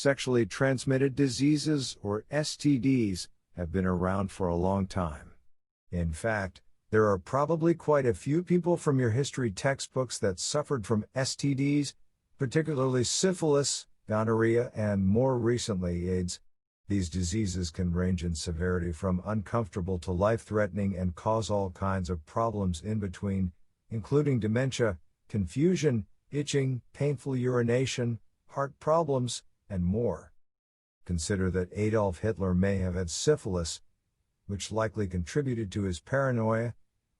Sexually transmitted diseases, or STDs, have been around for a long time. In fact, there are probably quite a few people from your history textbooks that suffered from STDs, particularly syphilis, gonorrhea, and more recently AIDS. These diseases can range in severity from uncomfortable to life-threatening and cause all kinds of problems in between, including dementia, confusion, itching, painful urination, heart problems, and more. Consider that Adolf Hitler may have had syphilis, which likely contributed to his paranoia,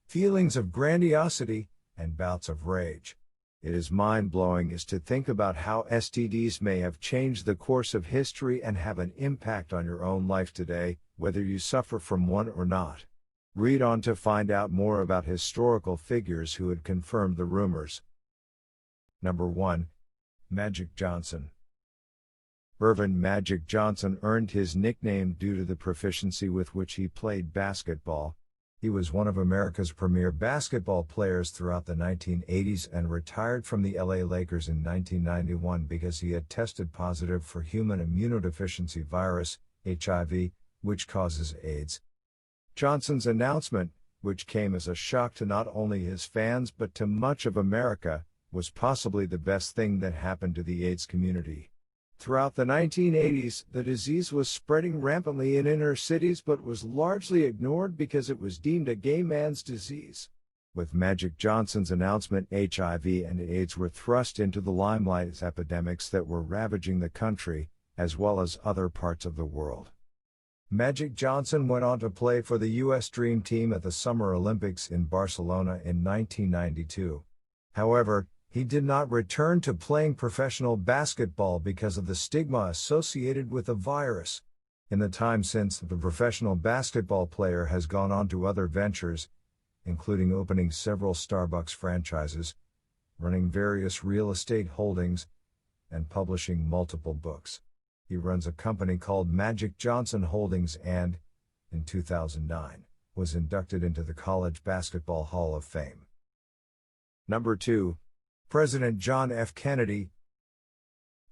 feelings of grandiosity, and bouts of rage. It is mind-blowing to think about how STDs may have changed the course of history and have an impact on your own life today, whether you suffer from one or not. Read on to find out more about historical figures who had confirmed the rumors. Number 1. Magic Johnson. Irvin Magic Johnson earned his nickname due to the proficiency with which he played basketball. He was one of America's premier basketball players throughout the 1980s and retired from the LA Lakers in 1991 because he had tested positive for human immunodeficiency virus, HIV, which causes AIDS. Johnson's announcement, which came as a shock to not only his fans but to much of America, was possibly the best thing that happened to the AIDS community. Throughout the 1980s, the disease was spreading rampantly in inner cities but was largely ignored because it was deemed a gay man's disease. With Magic Johnson's announcement, HIV and AIDS were thrust into the limelight as epidemics that were ravaging the country, as well as other parts of the world. Magic Johnson went on to play for the U.S. Dream Team at the Summer Olympics in Barcelona in 1992. However, he did not return to playing professional basketball because of the stigma associated with the virus. In the time since, the professional basketball player has gone on to other ventures, including opening several Starbucks franchises, running various real estate holdings, and publishing multiple books. He runs a company called Magic Johnson Holdings and, in 2009, was inducted into the College Basketball Hall of Fame. Number 2. President John F. Kennedy.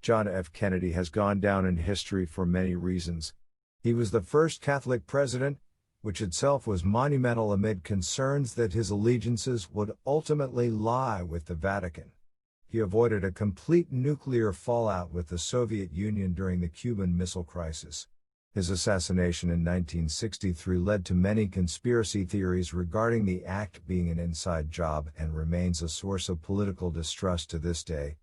John F. Kennedy has gone down in history for many reasons. He was the first Catholic president, which itself was monumental amid concerns that his allegiances would ultimately lie with the Vatican. He avoided a complete nuclear fallout with the Soviet Union during the Cuban Missile Crisis. His assassination in 1963 led to many conspiracy theories regarding the act being an inside job and remains a source of political distrust to this day.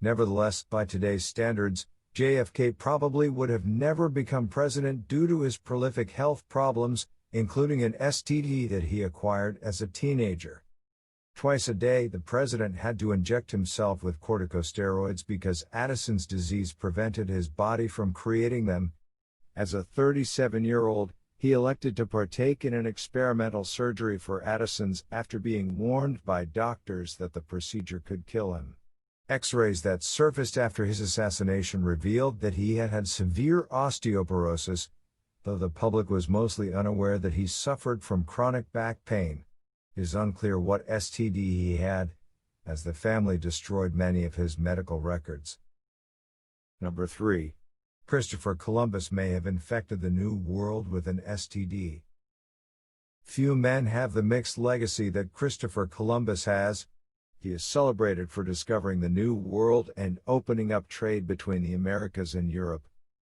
Nevertheless, by today's standards, JFK probably would have never become president due to his prolific health problems, including an STD that he acquired as a teenager. Twice a day, the president had to inject himself with corticosteroids because Addison's disease prevented his body from creating them. As a 37-year-old, he elected to partake in an experimental surgery for Addison's after being warned by doctors that the procedure could kill him. X-rays that surfaced after his assassination revealed that he had had severe osteoporosis, though the public was mostly unaware that he suffered from chronic back pain. It is unclear what STD he had, as the family destroyed many of his medical records. Number 3. Christopher Columbus may have infected the New World with an STD. Few men have the mixed legacy that Christopher Columbus has. He is celebrated for discovering the New World and opening up trade between the Americas and Europe.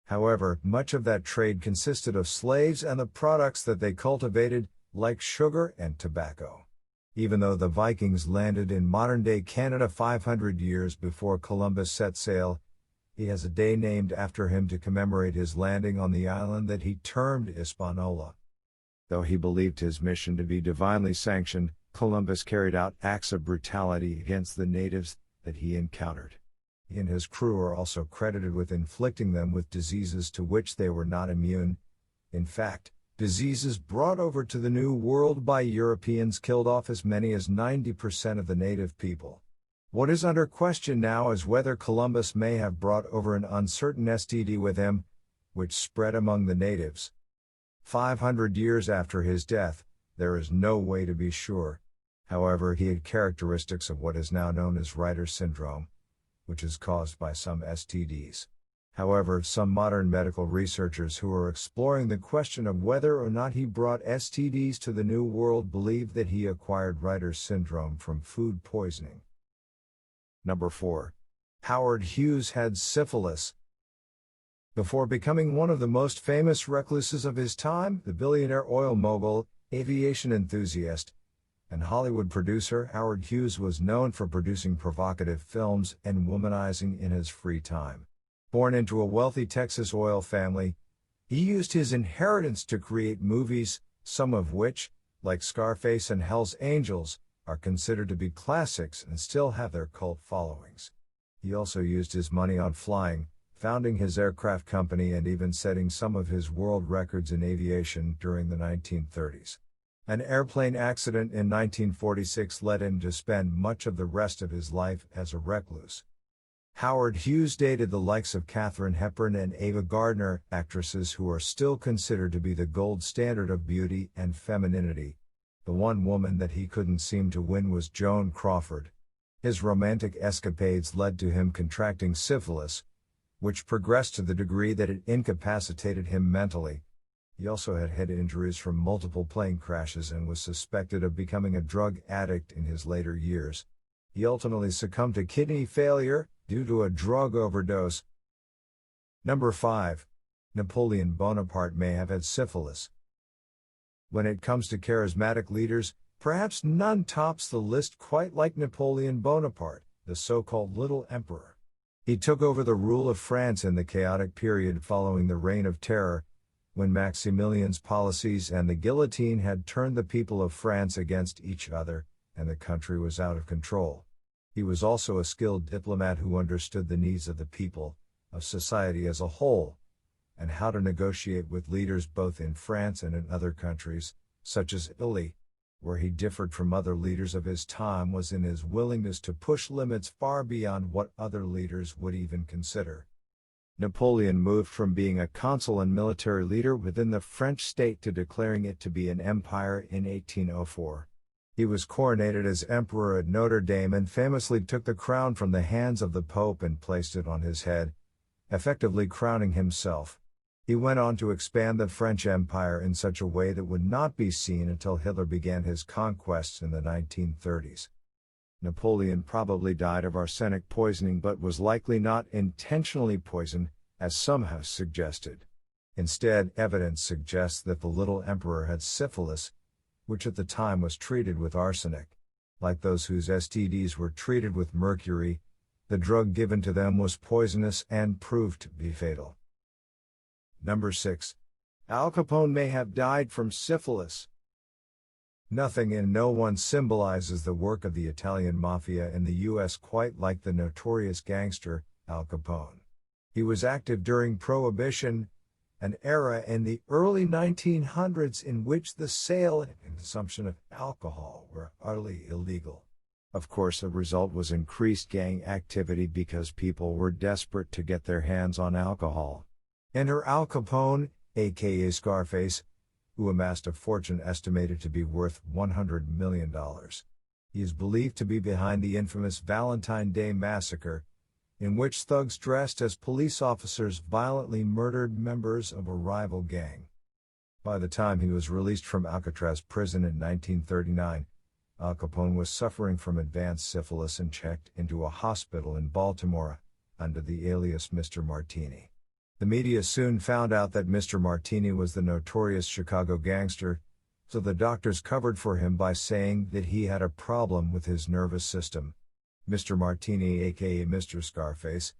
However, much of that trade consisted of slaves and the products that they cultivated, like sugar and tobacco. Even though the Vikings landed in modern-day Canada 500 years before Columbus set sail, he has a day named after him to commemorate his landing on the island that he termed Hispaniola. Though he believed his mission to be divinely sanctioned, Columbus carried out acts of brutality against the natives that he encountered. He and his crew are also credited with inflicting them with diseases to which they were not immune. In fact, diseases brought over to the New World by Europeans killed off as many as 90% of the native people. What is under question now is whether Columbus may have brought over an uncertain STD with him, which spread among the natives. 500 years after his death, there is no way to be sure. However, he had characteristics of what is now known as Reiter's syndrome, which is caused by some STDs. However, some modern medical researchers who are exploring the question of whether or not he brought STDs to the New World believe that he acquired writer's syndrome from food poisoning. Number 4. Howard Hughes had syphilis. Before becoming one of the most famous recluses of his time, the billionaire oil mogul, aviation enthusiast, and Hollywood producer Howard Hughes was known for producing provocative films and womanizing in his free time. Born into a wealthy Texas oil family, he used his inheritance to create movies, some of which, like Scarface and Hell's Angels, are considered to be classics and still have their cult followings. He also used his money on flying, founding his aircraft company and even setting some of his world records in aviation during the 1930s. An airplane accident in 1946 led him to spend much of the rest of his life as a recluse. Howard Hughes dated the likes of Katharine Hepburn and Ava Gardner, actresses who are still considered to be the gold standard of beauty and femininity. The one woman that he couldn't seem to win was Joan Crawford. His romantic escapades led to him contracting syphilis, which progressed to the degree that it incapacitated him mentally. He also had head injuries from multiple plane crashes and was suspected of becoming a drug addict in his later years. He ultimately succumbed to kidney failure due to a drug overdose. Number 5. Napoleon Bonaparte may have had syphilis. When it comes to charismatic leaders, perhaps none tops the list quite like Napoleon Bonaparte, the so-called Little Emperor. He took over the rule of France in the chaotic period following the Reign of Terror, when Maximilian's policies and the guillotine had turned the people of France against each other, and the country was out of control. He was also a skilled diplomat who understood the needs of the people, of society as a whole, and how to negotiate with leaders both in France and in other countries, such as Italy. Where he differed from other leaders of his time was in his willingness to push limits far beyond what other leaders would even consider. Napoleon moved from being a consul and military leader within the French state to declaring it to be an empire in 1804. He was coronated as emperor at Notre Dame and famously took the crown from the hands of the Pope and placed it on his head, effectively crowning himself. He went on to expand the French Empire in such a way that would not be seen until Hitler began his conquests in the 1930s. Napoleon probably died of arsenic poisoning but was likely not intentionally poisoned, as some have suggested. Instead, evidence suggests that the little emperor had syphilis, which at the time was treated with arsenic. Like those whose STDs were treated with mercury, the drug given to them was poisonous and proved to be fatal. Number 6. Al Capone may have died from syphilis. Nothing and no one symbolizes the work of the Italian mafia in the U.S. quite like the notorious gangster, Al Capone. He was active during Prohibition, an era in the early 1900s in which the sale and consumption of alcohol were utterly illegal. Of course, the result was increased gang activity because people were desperate to get their hands on alcohol. Enter Al Capone, aka Scarface, who amassed a fortune estimated to be worth $100 million. He is believed to be behind the infamous Valentine Day Massacre, in which thugs dressed as police officers violently murdered members of a rival gang. By the time he was released from Alcatraz prison in 1939, Al Capone was suffering from advanced syphilis and checked into a hospital in Baltimore, under the alias Mr. Martini. The media soon found out that Mr. Martini was the notorious Chicago gangster, so the doctors covered for him by saying that he had a problem with his nervous system. Mr. Martini, aka Mr. Scarface,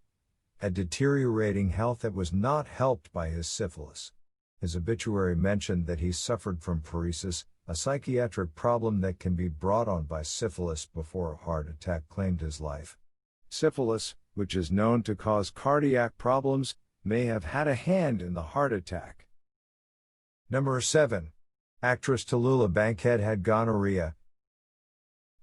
had deteriorating health that was not helped by his syphilis. His obituary mentioned that he suffered from paresis, a psychiatric problem that can be brought on by syphilis before a heart attack claimed his life. Syphilis, which is known to cause cardiac problems, may have had a hand in the heart attack. Number 7. Actress Tallulah Bankhead had gonorrhea.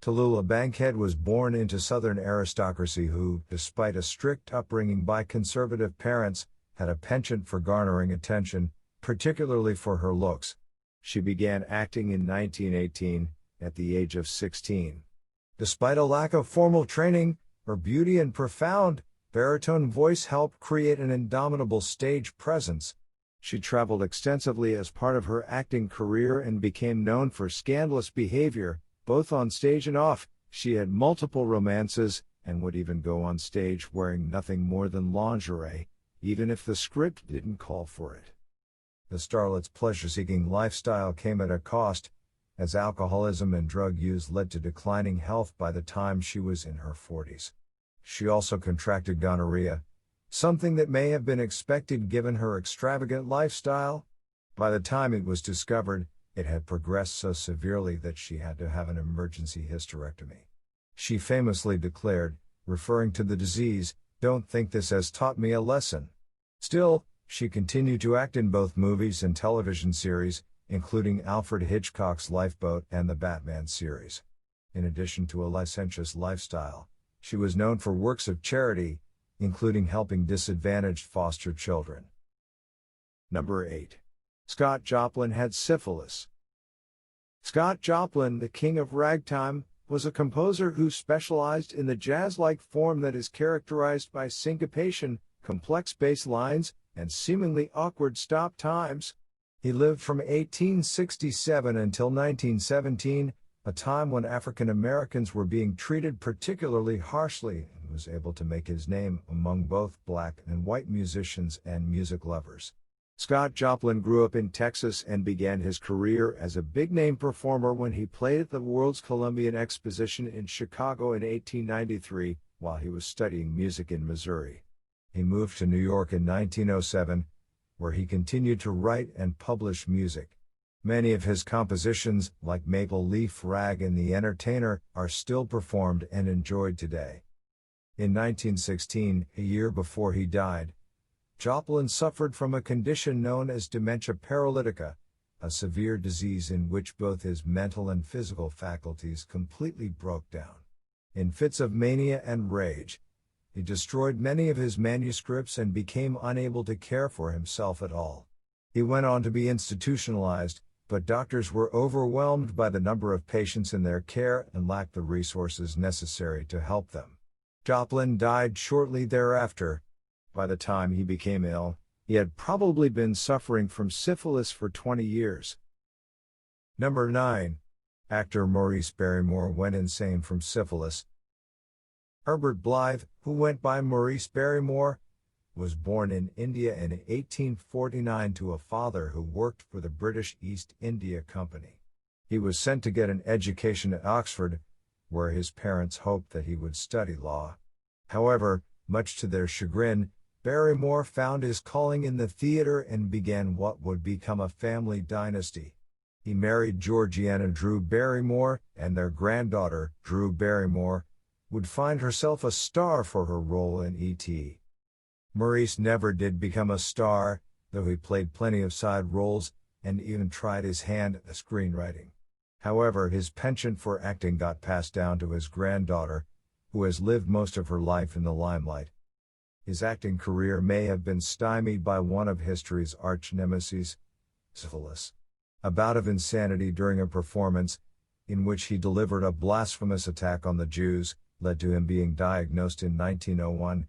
Tallulah Bankhead was born into Southern aristocracy who, despite a strict upbringing by conservative parents, had a penchant for garnering attention, particularly for her looks. She began acting in 1918, at the age of 16. Despite a lack of formal training, her beauty and profound, baritone voice helped create an indomitable stage presence. She traveled extensively as part of her acting career and became known for scandalous behavior, both on stage and off. She had multiple romances, and would even go on stage wearing nothing more than lingerie, even if the script didn't call for it. The starlet's pleasure-seeking lifestyle came at a cost, as alcoholism and drug use led to declining health by the time she was in her 40s. She also contracted gonorrhea, something that may have been expected given her extravagant lifestyle. By the time it was discovered, it had progressed so severely that she had to have an emergency hysterectomy. She famously declared, referring to the disease, "Don't think this has taught me a lesson." Still, she continued to act in both movies and television series, including Alfred Hitchcock's Lifeboat and the Batman series. In addition to a licentious lifestyle, she was known for works of charity, including helping disadvantaged foster children. Number 8. Scott Joplin had syphilis. Scott Joplin, the king of ragtime, was a composer who specialized in the jazz-like form that is characterized by syncopation, complex bass lines, and seemingly awkward stop times. He lived from 1867 until 1917, a time when African Americans were being treated particularly harshly, and was able to make his name among both black and white musicians and music lovers. Scott Joplin grew up in Texas and began his career as a big-name performer when he played at the World's Columbian Exposition in Chicago in 1893, while he was studying music in Missouri. He moved to New York in 1907, where he continued to write and publish music. Many of his compositions, like Maple Leaf Rag and The Entertainer, are still performed and enjoyed today. In 1916, a year before he died, Joplin suffered from a condition known as dementia paralytica, a severe disease in which both his mental and physical faculties completely broke down. In fits of mania and rage, he destroyed many of his manuscripts and became unable to care for himself at all. He went on to be institutionalized, but doctors were overwhelmed by the number of patients in their care and lacked the resources necessary to help them. Joplin died shortly thereafter. By the time he became ill, he had probably been suffering from syphilis for 20 years. Number 9. Actor Maurice Barrymore went insane from syphilis. Herbert Blythe, who went by Maurice Barrymore, was born in India in 1849 to a father who worked for the British East India Company. He was sent to get an education at Oxford, where his parents hoped that he would study law. However, much to their chagrin, Barrymore found his calling in the theater and began what would become a family dynasty. He married Georgiana Drew Barrymore, and their granddaughter, Drew Barrymore, would find herself a star for her role in E.T. Maurice never did become a star, though he played plenty of side roles, and even tried his hand at screenwriting. However, his penchant for acting got passed down to his granddaughter, who has lived most of her life in the limelight. His acting career may have been stymied by one of history's arch-nemeses, syphilis. A bout of insanity during a performance, in which he delivered a blasphemous attack on the Jews, led to him being diagnosed in 1901,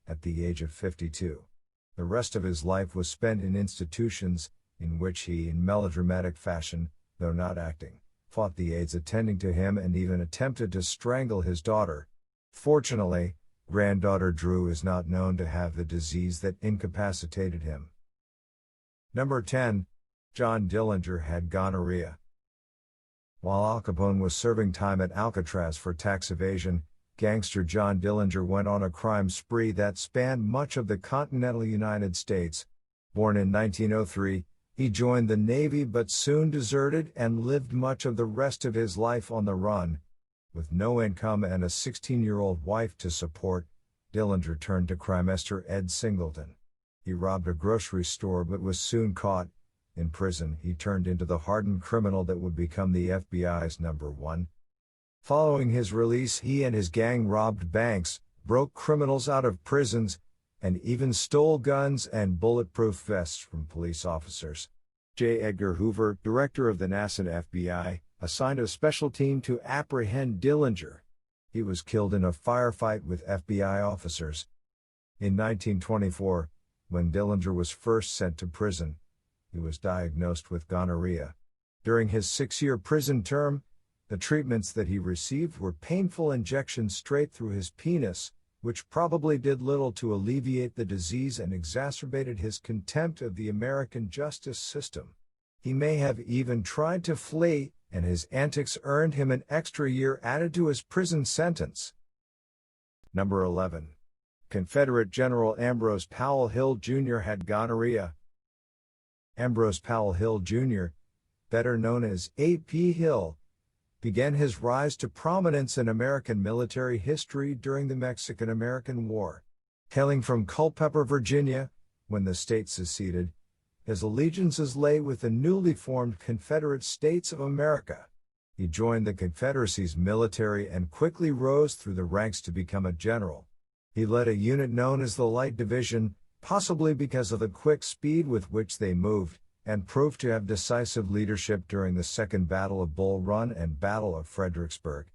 at the age of 52. The rest of his life was spent in institutions, in which he, in melodramatic fashion, though not acting, fought the aides attending to him and even attempted to strangle his daughter. Fortunately, granddaughter Drew is not known to have the disease that incapacitated him. Number 10. John Dillinger had gonorrhea. While Al Capone was serving time at Alcatraz for tax evasion, gangster John Dillinger went on a crime spree that spanned much of the continental United States. Born in 1903, he joined the Navy but soon deserted and lived much of the rest of his life on the run. With no income and a 16-year-old wife to support, Dillinger turned to crimester Ed Singleton. He robbed a grocery store but was soon caught. In prison, he turned into the hardened criminal that would become the FBI's number one. Following his release, he and his gang robbed banks, broke criminals out of prisons, and even stole guns and bulletproof vests from police officers. J. Edgar Hoover, director of the nascent FBI, assigned a special team to apprehend Dillinger. He was killed in a firefight with FBI officers. In 1924, when Dillinger was first sent to prison, he was diagnosed with gonorrhea. During his 6-year prison term, the treatments that he received were painful injections straight through his penis, which probably did little to alleviate the disease and exacerbated his contempt of the American justice system. He may have even tried to flee, and his antics earned him an extra year added to his prison sentence. Number 11. Confederate General Ambrose Powell Hill Jr. had gonorrhea. Ambrose Powell Hill Jr., better known as A.P. Hill, began his rise to prominence in American military history during the Mexican-American War. Hailing from Culpeper, Virginia, when the state seceded, his allegiances lay with the newly formed Confederate States of America. He joined the Confederacy's military and quickly rose through the ranks to become a general. He led a unit known as the Light Division, possibly because of the quick speed with which they moved, and proved to have decisive leadership during the Second Battle of Bull Run and Battle of Fredericksburg.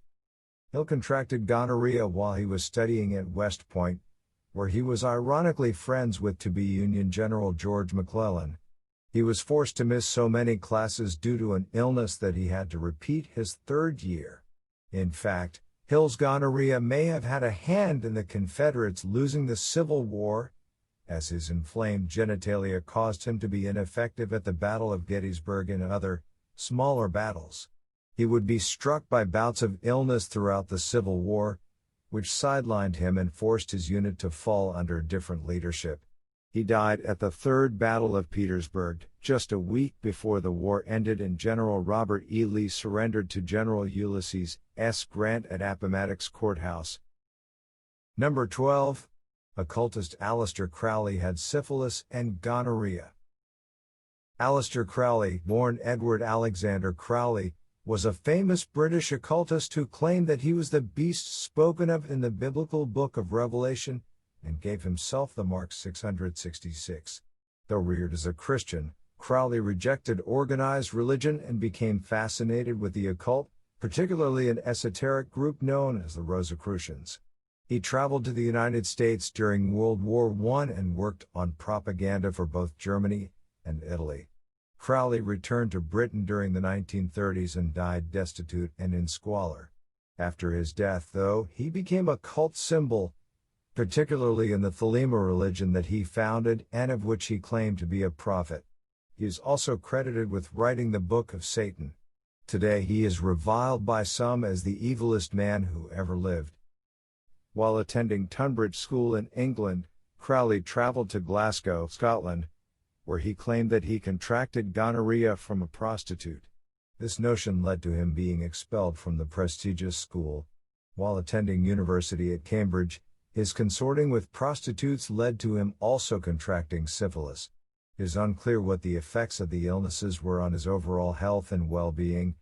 Hill contracted gonorrhea while he was studying at West Point, where he was ironically friends with to-be Union General George McClellan. He was forced to miss so many classes due to an illness that he had to repeat his 3rd year. In fact, Hill's gonorrhea may have had a hand in the Confederates losing the Civil War, as his inflamed genitalia caused him to be ineffective at the Battle of Gettysburg and other, smaller battles. He would be struck by bouts of illness throughout the Civil War, which sidelined him and forced his unit to fall under different leadership. He died at the Third Battle of Petersburg, just a week before the war ended and General Robert E. Lee surrendered to General Ulysses S. Grant at Appomattox Courthouse. Number 12. Occultist Aleister Crowley had syphilis and gonorrhea. Aleister Crowley, born Edward Alexander Crowley, was a famous British occultist who claimed that he was the beast spoken of in the biblical book of Revelation, and gave himself the mark 666. Though reared as a Christian, Crowley rejected organized religion and became fascinated with the occult, particularly an esoteric group known as the Rosicrucians. He traveled to the United States during World War I and worked on propaganda for both Germany and Italy. Crowley returned to Britain during the 1930s and died destitute and in squalor. After his death, though, he became a cult symbol, particularly in the Thelema religion that he founded and of which he claimed to be a prophet. He is also credited with writing the Book of Satan. Today he is reviled by some as the evilest man who ever lived. While attending Tunbridge School in England, Crowley traveled to Glasgow, Scotland, where he claimed that he contracted gonorrhea from a prostitute. This notion led to him being expelled from the prestigious school. While attending university at Cambridge, his consorting with prostitutes led to him also contracting syphilis. It is unclear what the effects of the illnesses were on his overall health and well-being,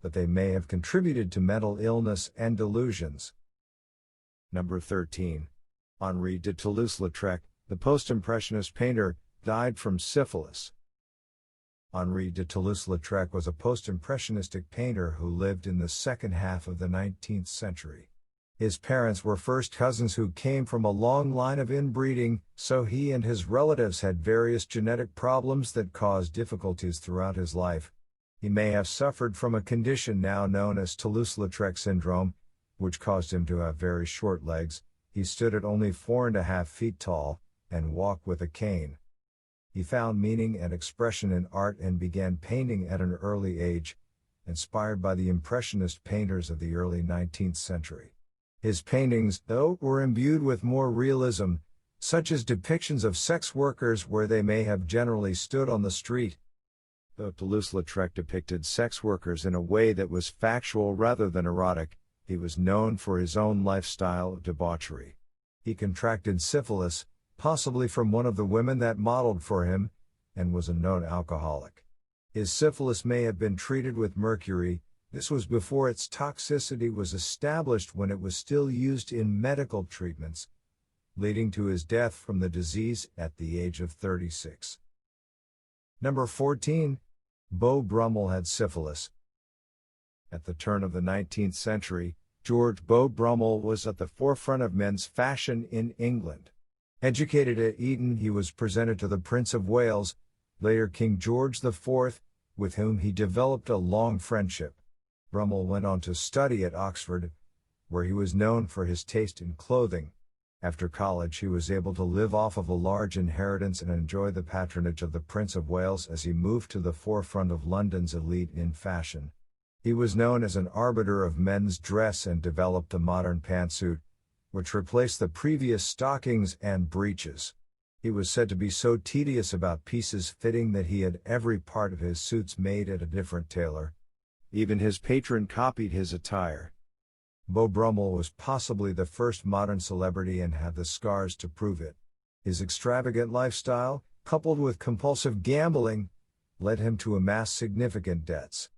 but they may have contributed to mental illness and delusions. Number 13. Henri de Toulouse-Lautrec, the Post-Impressionist painter, died from syphilis. Henri de Toulouse-Lautrec was a post-impressionistic painter who lived in the second half of the 19th century. His parents were first cousins who came from a long line of inbreeding, so he and his relatives had various genetic problems that caused difficulties throughout his life. He may have suffered from a condition now known as Toulouse-Lautrec syndrome, which caused him to have very short legs. He stood at only 4.5 feet tall, and walked with a cane. He found meaning and expression in art and began painting at an early age, inspired by the Impressionist painters of the early 19th century. His paintings, though, were imbued with more realism, such as depictions of sex workers where they may have generally stood on the street. Though Toulouse-Lautrec depicted sex workers in a way that was factual rather than erotic, he was known for his own lifestyle of debauchery. He contracted syphilis, possibly from one of the women that modeled for him, and was a known alcoholic. His syphilis may have been treated with mercury. This was before its toxicity was established when it was still used in medical treatments, leading to his death from the disease at the age of 36. Number 14. Beau Brummel had syphilis. At the turn of the 19th century, George Beau Brummel was at the forefront of men's fashion in England. Educated at Eton, he was presented to the Prince of Wales, later King George IV, with whom he developed a long friendship. Brummel went on to study at Oxford, where he was known for his taste in clothing. After college, he was able to live off of a large inheritance and enjoy the patronage of the Prince of Wales as he moved to the forefront of London's elite in fashion. He was known as an arbiter of men's dress and developed a modern pantsuit, which replaced the previous stockings and breeches. He was said to be so tedious about pieces fitting that he had every part of his suits made at a different tailor. Even his patron copied his attire. Beau Brummel was possibly the first modern celebrity and had the scars to prove it. His extravagant lifestyle, coupled with compulsive gambling, led him to amass significant debts.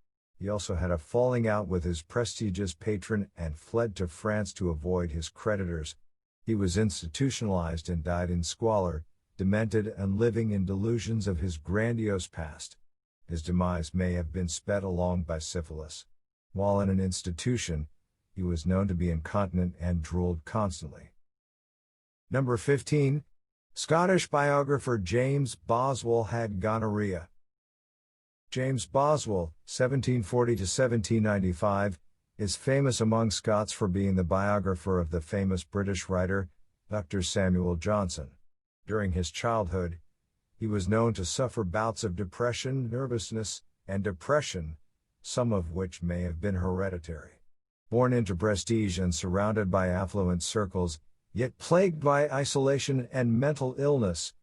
He also had a falling out with his prestigious patron and fled to France to avoid his creditors. He was institutionalized and died in squalor, demented and living in delusions of his grandiose past. His demise may have been sped along by syphilis. While in an institution, he was known to be incontinent and drooled constantly. Number 15. Scottish biographer James Boswell had gonorrhea. James Boswell, 1740 to 1795, is famous among Scots for being the biographer of the famous British writer, Dr. Samuel Johnson. During his childhood, he was known to suffer bouts of depression, nervousness, and depression, some of which may have been hereditary. Born into prestige and surrounded by affluent circles, yet plagued by isolation and mental illness,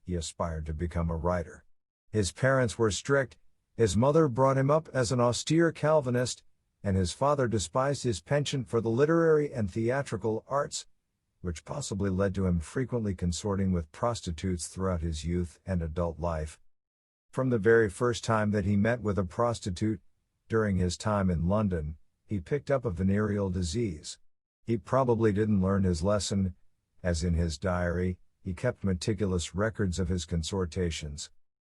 he aspired to become a writer. His parents were strict, his mother brought him up as an austere Calvinist, and his father despised his penchant for the literary and theatrical arts, which possibly led to him frequently consorting with prostitutes throughout his youth and adult life. From the very first time that he met with a prostitute, during his time in London, he picked up a venereal disease. He probably didn't learn his lesson, as in his diary, he kept meticulous records of his consortations.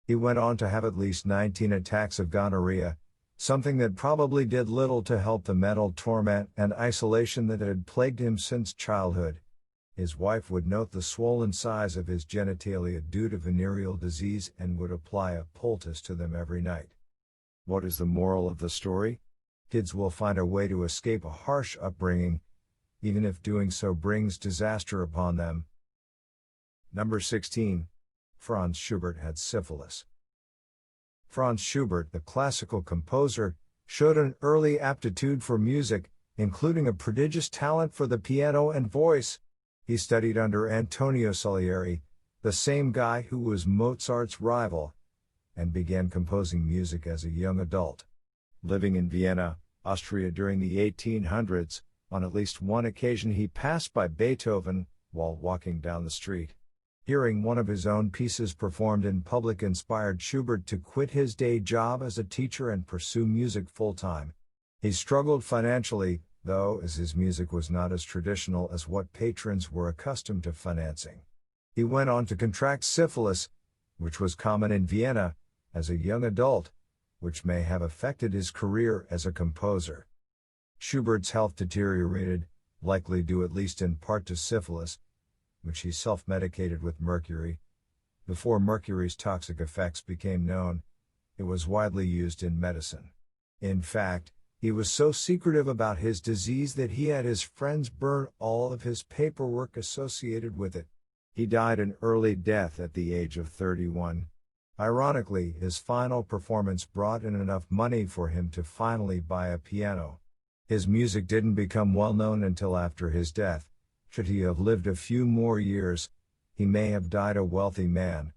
He went on to have at least 19 attacks of gonorrhea, something that probably did little to help the mental torment and isolation that had plagued him since childhood. His wife would note the swollen size of his genitalia due to venereal disease and would apply a poultice to them every night. What is the moral of the story? Kids will find a way to escape a harsh upbringing, even if doing so brings disaster upon them. Number 16. Franz Schubert had syphilis. Franz Schubert, the classical composer, showed an early aptitude for music, including a prodigious talent for the piano and voice. He studied under Antonio Salieri, the same guy who was Mozart's rival, and began composing music as a young adult. Living in Vienna, Austria during the 1800s, on at least one occasion he passed by Beethoven while walking down the street. Hearing one of his own pieces performed in public inspired Schubert to quit his day job as a teacher and pursue music full-time. He struggled financially, though, as his music was not as traditional as what patrons were accustomed to financing. He went on to contract syphilis, which was common in Vienna, as a young adult, which may have affected his career as a composer. Schubert's health deteriorated, likely due at least in part to syphilis, which he self-medicated with mercury. Before mercury's toxic effects became known, it was widely used in medicine. In fact, he was so secretive about his disease that he had his friends burn all of his paperwork associated with it. He died an early death at the age of 31. Ironically, his final performance brought in enough money for him to finally buy a piano. His music didn't become well known until after his death. Should he have lived a few more years, he may have died a wealthy man,